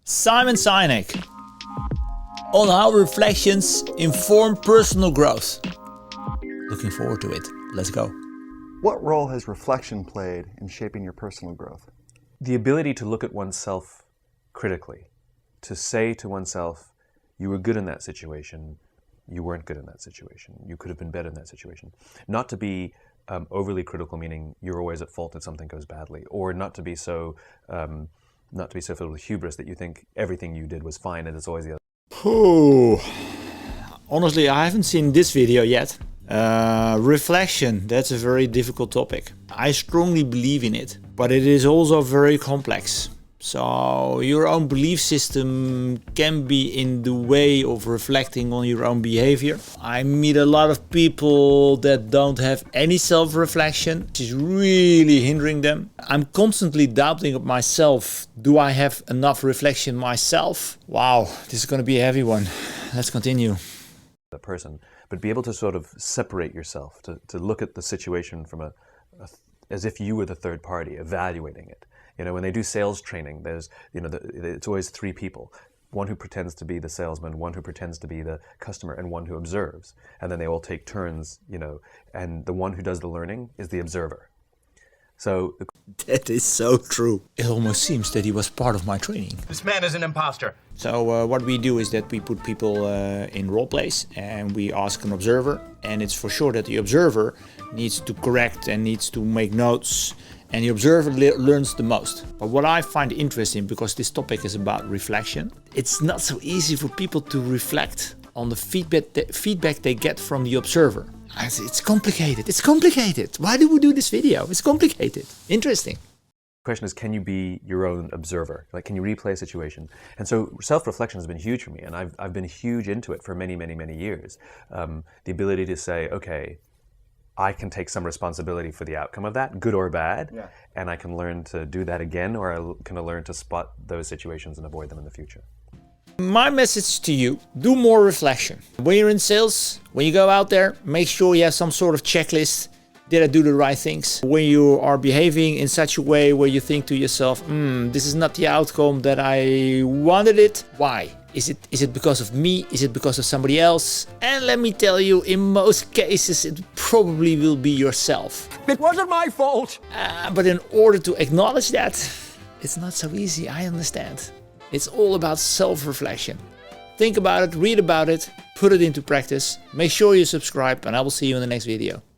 Simon Sinek on how reflections inform personal growth. Looking forward to it. Let's go. What role has reflection played in shaping your personal growth? The ability to look at oneself critically, to say to oneself, you were good in that situation, you weren't good in that situation, you could have been better in that situation. Not to be overly critical, meaning you're always at fault if something goes badly, or not to be so filled with hubris that you think everything you did was fine and it's always the other. Honestly, I haven't seen this video yet. Reflection, that's a very difficult topic. I strongly believe in it, but it is also very complex. So your own belief system can be in the way of reflecting on your own behavior. I meet a lot of people that don't have any self-reflection, which is really hindering them. I'm constantly doubting myself. Do I have enough reflection myself? Wow, this is going to be a heavy one. Let's continue. The person, but be able to sort of separate yourself, to look at the situation from as if you were the third party, evaluating it. You know, when they do sales training, there's, it's always three people. One who pretends to be the salesman, one who pretends to be the customer, and one who observes. And then they all take turns, and the one who does the learning is the observer. So that is so true. It almost seems that he was part of my training. This man is an imposter. So what we do is that we put people in role plays and we ask an observer, and it's for sure that the observer needs to correct and needs to make notes, and the observer learns the most. But what I find interesting, because this topic is about reflection, it's not so easy for people to reflect on the feedback they get from the observer. It's complicated. It's complicated. Why do we do this video? It's complicated. Interesting. The question is, can you be your own observer? Like, can you replay a situation? And so self-reflection has been huge for me, and I've been huge into it for many, many, many years. The ability to say, okay, I can take some responsibility for the outcome of that, good or bad, and I can learn to do that again, or I can learn to spot those situations and avoid them in the future. My message to you, do more reflection. When you're in sales, when you go out there, make sure you have some sort of checklist. Did I do the right things? When you are behaving in such a way where you think to yourself, this is not the outcome that I wanted it. Why? Is it because of me? Is it because of somebody else? And let me tell you, in most cases, it probably will be yourself. It wasn't my fault. But in order to acknowledge that, it's not so easy, I understand. It's all about self-reflection. Think about it, read about it, put it into practice. Make sure you subscribe, and I will see you in the next video.